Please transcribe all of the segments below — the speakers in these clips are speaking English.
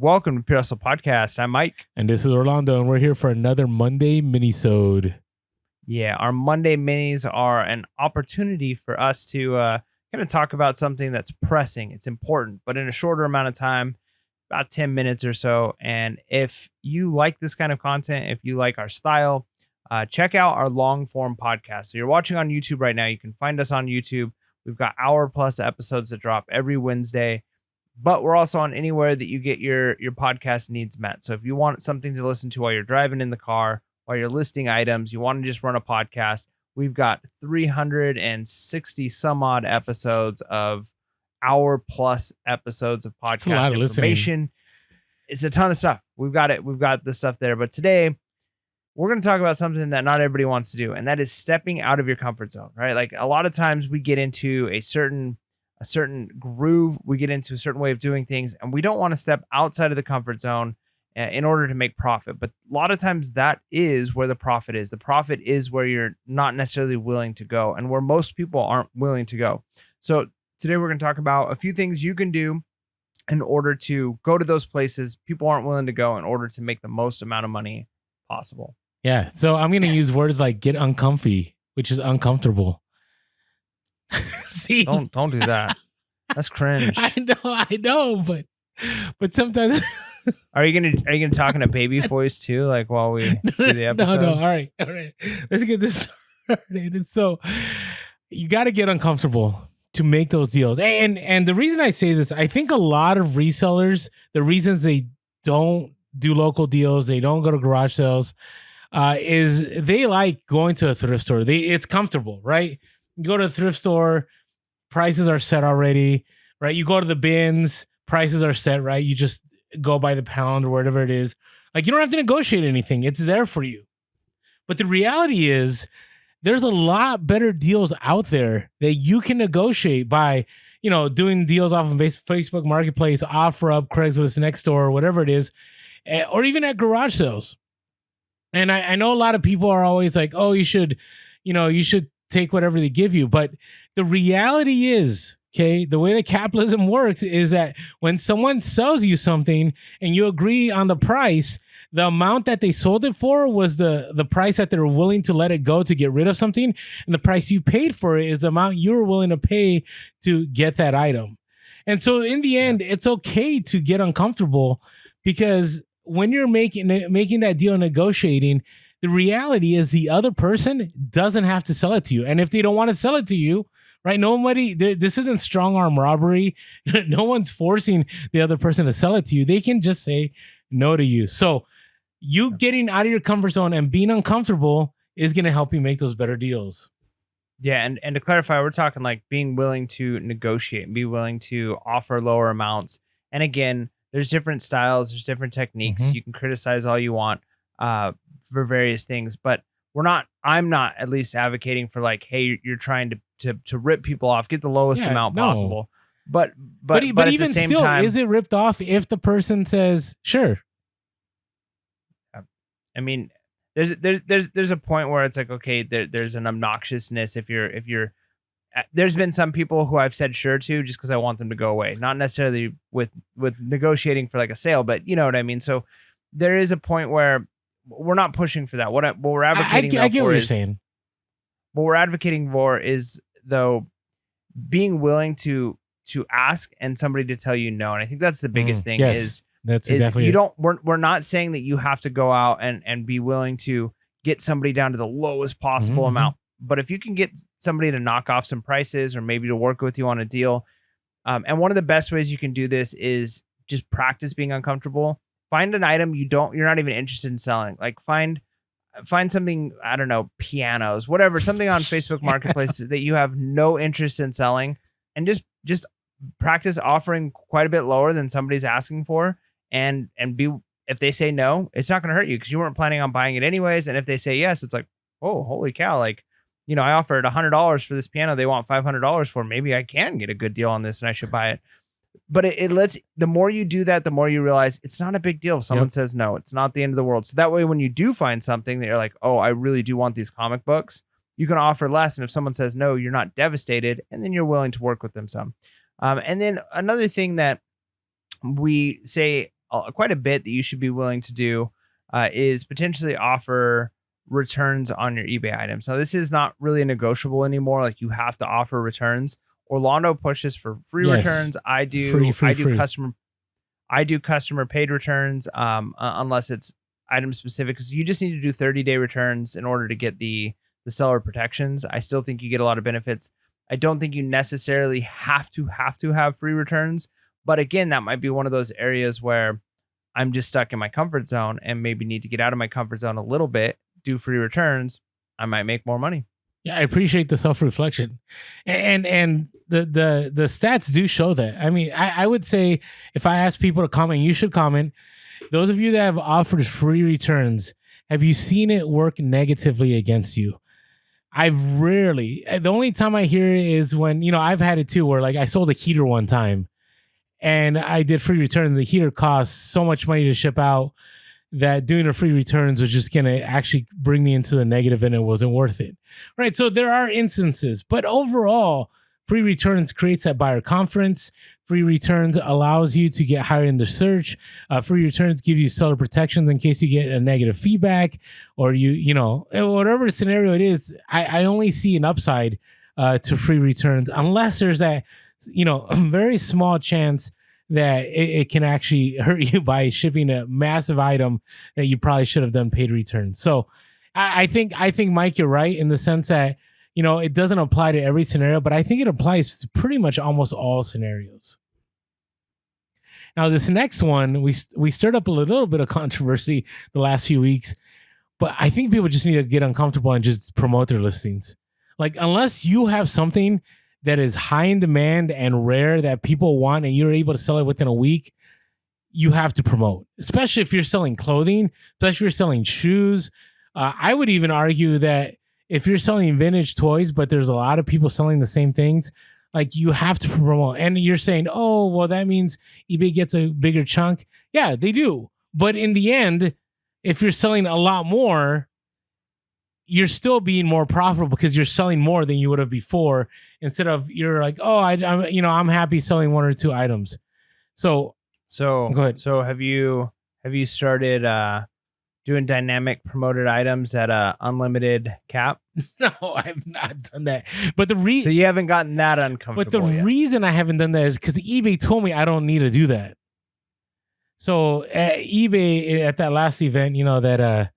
welcome to Pure Hustle Podcast. I'm Mike. And this is Orlando, and we're here for another Monday mini-sode. Yeah, our Monday minis are an opportunity for us to kind of talk about something that's pressing. It's important, but in a shorter amount of time, about 10 minutes or so. And if you like this kind of content, if you like our style, check out our long form podcast. So you're watching on YouTube right now. You can find us on YouTube. We've got hour-plus episodes that drop every Wednesday. But we're also on anywhere that you get your podcast needs met. So if you want something to listen to while you're driving in the car, while you're listing items, you want to just run a podcast, we've got 360 some odd episodes of hour-plus episodes of podcast information. It's a ton of stuff. We've got it. We've got the stuff there. But today, we're going to talk about something that not everybody wants to do, and that is stepping out of your comfort zone, right? Like a lot of times we get into a certain groove, we get into a certain way of doing things, and we don't want to step outside of the comfort zone in order to make profit. But a lot of times that is where the profit is. The profit is where you're not necessarily willing to go, and where most people aren't willing to go. So today we're going to talk about a few things you can do in order to go to those places people aren't willing to go in order to make the most amount of money possible. Yeah. So I'm going to use words like get uncomfy, which is uncomfortable. See, don't do that. That's cringe. I know, but sometimes. Are you gonna talk in a baby voice too, like while we do the episode? No. All right. Let's get this started. So you got to get uncomfortable to make those deals. And the reason I say this, I think a lot of resellers, the reasons they don't do local deals, they don't go to garage sales, is they like going to a thrift store. It's comfortable, right? You go to a thrift store, prices are set already, right? You go to the bins, prices are set, right? You just go by the pound or whatever it is. Like, you don't have to negotiate anything. It's there for you. But the reality is there's a lot better deals out there that you can negotiate by, doing deals off of Facebook Marketplace, OfferUp, Craigslist, Nextdoor, whatever it is, or even at garage sales. And I know a lot of people are always like, oh, you should take whatever they give you. But the reality is, okay, the way that capitalism works is that when someone sells you something and you agree on the price, the amount that they sold it for was the price that they were willing to let it go to get rid of something. And the price you paid for it is the amount you were willing to pay to get that item. And so in the end, it's okay to get uncomfortable, because when you're making that deal and negotiating, the reality is the other person doesn't have to sell it to you. And if they don't want to sell it to you, right? This isn't strong arm robbery. No one's forcing the other person to sell it to you. They can just say no to you. So you getting out of your comfort zone and being uncomfortable is going to help you make those better deals. Yeah. And to clarify, we're talking like being willing to negotiate and be willing to offer lower amounts. And again, there's different styles, there's different techniques. Mm-hmm. You can criticize all you want for various things, but I'm not at least advocating for like, hey, you're trying to rip people off, get the lowest amount possible. But even still, is it ripped off if the person says sure? I mean, there's a point where it's like, okay, there's an obnoxiousness if you're there's been some people who I've said sure to just because I want them to go away, not necessarily with negotiating for like a sale, but you know what I mean. So there is a point where we're not pushing for that. What we're advocating I get what you're saying. What we're advocating for is, though, being willing to ask and somebody to tell you no. And I think that's the biggest thing. Yes, that's exactly you don't. We're not saying that you have to go out and be willing to get somebody down to the lowest possible amount. But if you can get somebody to knock off some prices or maybe to work with you on a deal, and one of the best ways you can do this is just practice being uncomfortable. Find an item you're not even interested in selling. Like find something, I don't know, pianos, whatever, something on Facebook Marketplace that you have no interest in selling, and just practice offering quite a bit lower than somebody's asking for, and be, if they say no, it's not going to hurt you because you weren't planning on buying it anyways. And if they say yes, it's like, oh, holy cow, like, I offered $100 for this piano. They want $500 for. Maybe I can get a good deal on this and I should buy it. But it lets, the more you do that, the more you realize it's not a big deal if someone says no. It's not the end of the world. So that way, when you do find something that you're like, oh, I really do want these comic books, you can offer less. And if someone says no, you're not devastated. And then you're willing to work with them some. And then another thing that we say quite a bit that you should be willing to do is potentially offer returns on your eBay items. Now, this is not really negotiable anymore. Like you have to offer returns. Orlando pushes for free Yes. returns. I Free, do. free, free. I do customer paid returns, unless it's item specific, because you just need to do 30-day returns in order to get the seller protections. I still think you get a lot of benefits. I don't think you necessarily have to have free returns, but again, that might be one of those areas where I'm just stuck in my comfort zone and maybe need to get out of my comfort zone a little bit, do free returns. I might make more money. Yeah, I appreciate the self-reflection, and the stats do show that. I mean, I would say if I ask people to comment, you should comment. Those of you that have offered free returns, have you seen it work negatively against you? I've rarely. The only time I hear it is when, I've had it too, where like I sold a heater one time and I did free return. The heater cost so much money to ship out that doing a free returns was just going to actually bring me into the negative and it wasn't worth it. Right. So there are instances, but overall, free returns creates that buyer confidence. Free returns allows you to get higher in the search. Free returns give you seller protections in case you get a negative feedback or whatever scenario it is. I only see an upside to free returns unless there's that, a very small chance that it can actually hurt you by shipping a massive item that you probably should have done paid returns. So I think Mike, you're right in the sense that, it doesn't apply to every scenario, but I think it applies to pretty much almost all scenarios. Now, this next one, we stirred up a little bit of controversy the last few weeks, but I think people just need to get uncomfortable and just promote their listings. Like, unless you have something that is high in demand and rare that people want and you're able to sell it within a week, you have to promote, especially if you're selling clothing, especially if you're selling shoes. I would even argue that if you're selling vintage toys, but there's a lot of people selling the same things, like you have to promote. And you're saying, oh, well, that means eBay gets a bigger chunk. Yeah, they do. But in the end, if you're selling a lot more, you're still being more profitable because you're selling more than you would have before. Instead of you're like, oh, I'm happy selling one or two items. So go ahead. So have you started doing dynamic promoted items at a unlimited cap? No, I've not done that. But so you haven't gotten that uncomfortable. But the reason I haven't done that is because eBay told me I don't need to do that. So at eBay at that last event, that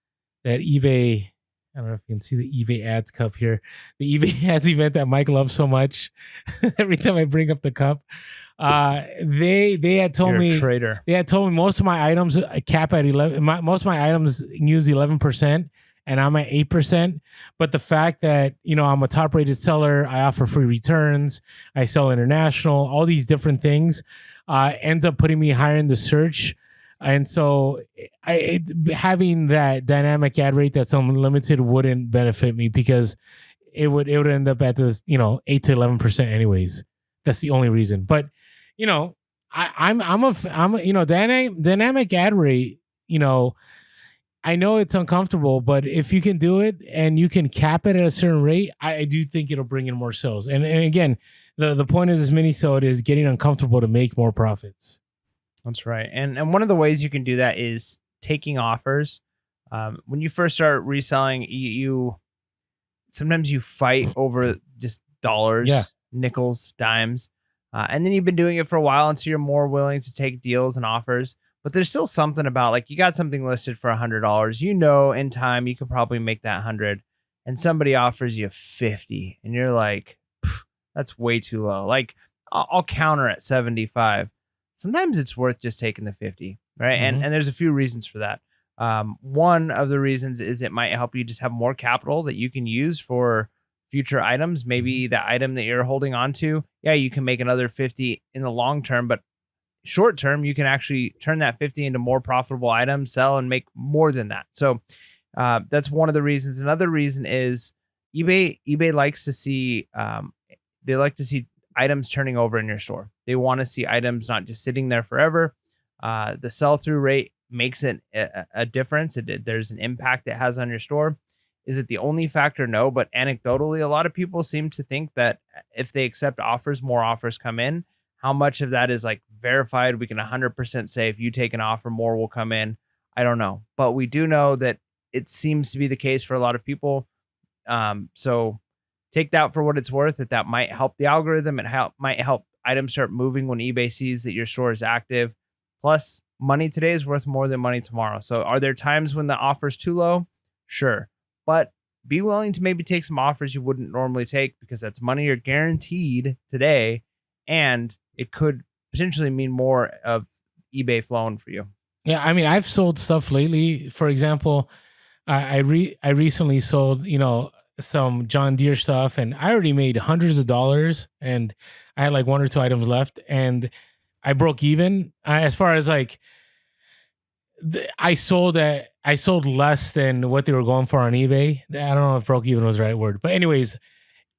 eBay. I don't know if you can see the eBay ads cup here. The eBay ads event that Mike loves so much. Every time I bring up the cup, they had told me trader. They had told me most of my items cap at 11. Most of my items use 11%, and I'm at 8%. But the fact that I'm a top rated seller, I offer free returns, I sell international, all these different things, ends up putting me higher in the search. And so having that dynamic ad rate that's unlimited wouldn't benefit me because it would end up at this 8 to 11% anyways. That's the only reason. But I'm a dynamic ad rate. I know it's uncomfortable, but if you can do it and you can cap it at a certain rate, I do think it'll bring in more sales. And again, the point of this mini-sode is getting uncomfortable to make more profits. That's right. And one of the ways you can do that is taking offers. When you first start reselling, you sometimes you fight over just dollars, nickels, dimes. And then you've been doing it for a while, and so you're more willing to take deals and offers. But there's still something about, like, you got something listed for $100. In time you could probably make that 100, and somebody offers you 50, and you're like, that's way too low. Like, I'll counter at 75. Sometimes it's worth just taking the 50, right? Mm-hmm. And there's a few reasons for that. One of the reasons is it might help you just have more capital that you can use for future items. Maybe the item that you're holding on to, you can make another 50 in the long term, but short term, you can actually turn that 50 into more profitable items, sell, and make more than that. So that's one of the reasons. Another reason is eBay likes to see, they like to see items turning over in your store. They want to see items not just sitting there forever. The sell-through rate makes it a difference. There's an impact it has on your store. Is it the only factor? No, but anecdotally, a lot of people seem to think that if they accept offers, more offers come in. How much of that is like verified. We can 100% say if you take an offer, more will come in. I don't know, but we do know that it seems to be the case for a lot of people. So take that for what it's worth. That might help the algorithm. Might help items start moving when eBay sees that your store is active. Plus, money today is worth more than money tomorrow. So are there times when the offer's too low? Sure. But be willing to maybe take some offers you wouldn't normally take, because that's money you're guaranteed today, and it could potentially mean more of eBay flowing for you. Yeah, I mean, I've sold stuff lately. For example, I recently sold, some John Deere stuff, and I already made hundreds of dollars, and I had like one or two items left, and I broke even as far as like I sold less than what they were going for on eBay. I don't know if broke even was the right word, but anyways,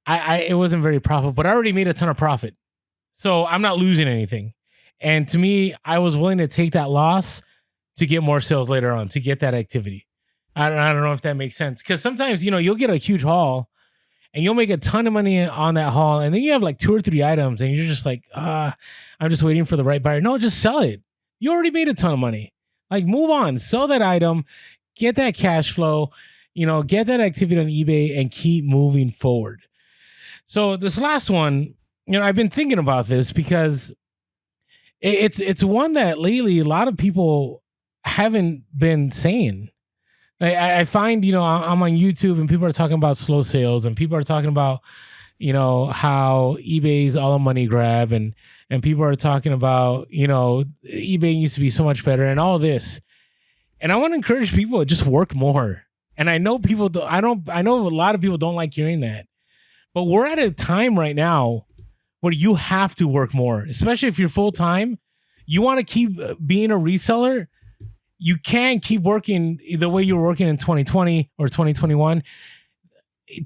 it wasn't very profitable, but I already made a ton of profit, so I'm not losing anything. And to me, I was willing to take that loss to get more sales later on, to get that activity. I don't know if that makes sense, because sometimes you'll get a huge haul and you'll make a ton of money on that haul, and then you have like 2 or 3 items, and you're just like, I'm just waiting for the right buyer. No, just sell it. You already made a ton of money. Like, move on, sell that item, get that cash flow, get that activity on eBay, and keep moving forward. So this last one, I've been thinking about this because it's one that lately a lot of people haven't been saying. I find, I'm on YouTube and people are talking about slow sales, and people are talking about, how eBay's all a money grab, and people are talking about, eBay used to be so much better and all this. And I want to encourage people to just work more. And I know I know a lot of people don't like hearing that, but we're at a time right now where you have to work more, especially if you're full time. You want to keep being a reseller. You can't keep working the way you were working in 2020 or 2021,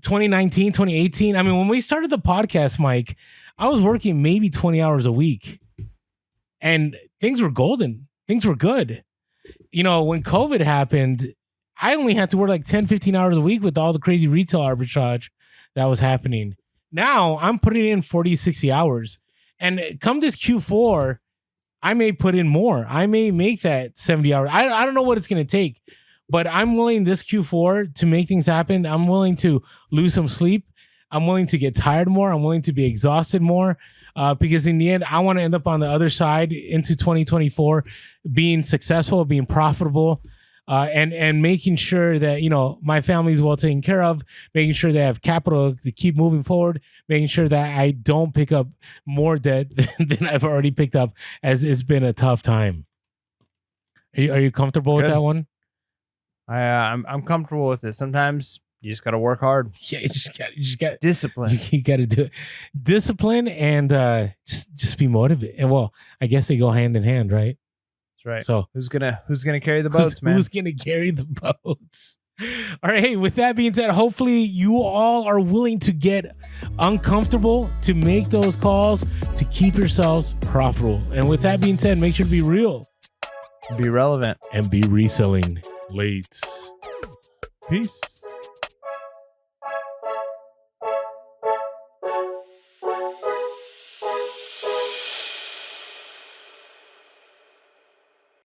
2019, 2018. I mean, when we started the podcast, Mike, I was working maybe 20 hours a week, and things were golden. Things were good. When COVID happened, I only had to work like 10, 15 hours a week with all the crazy retail arbitrage that was happening. Now I'm putting in 40, 60 hours. And come this Q4, I may put in more. I may make that 70 hours. I don't know what it's going to take, but I'm willing this Q4 to make things happen. I'm willing to lose some sleep. I'm willing to get tired more. I'm willing to be exhausted more, because in the end, I want to end up on the other side into 2024, being successful, being profitable, and making sure that, my family's well taken care of, making sure they have capital to keep moving forward, making sure that I don't pick up more debt than I've already picked up, as it's been a tough time. Are you comfortable with that one? I'm comfortable with it. Sometimes you just got to work hard. Yeah, you just got discipline. You got to do it. Discipline and just be motivated. And well, I guess they go hand in hand, right? That's right. So who's gonna carry the boats, man? Who's gonna carry the boats? All right. Hey, with that being said, hopefully you all are willing to get uncomfortable to make those calls to keep yourselves profitable. And with that being said, make sure to be real, be relevant, and be reselling late. Peace.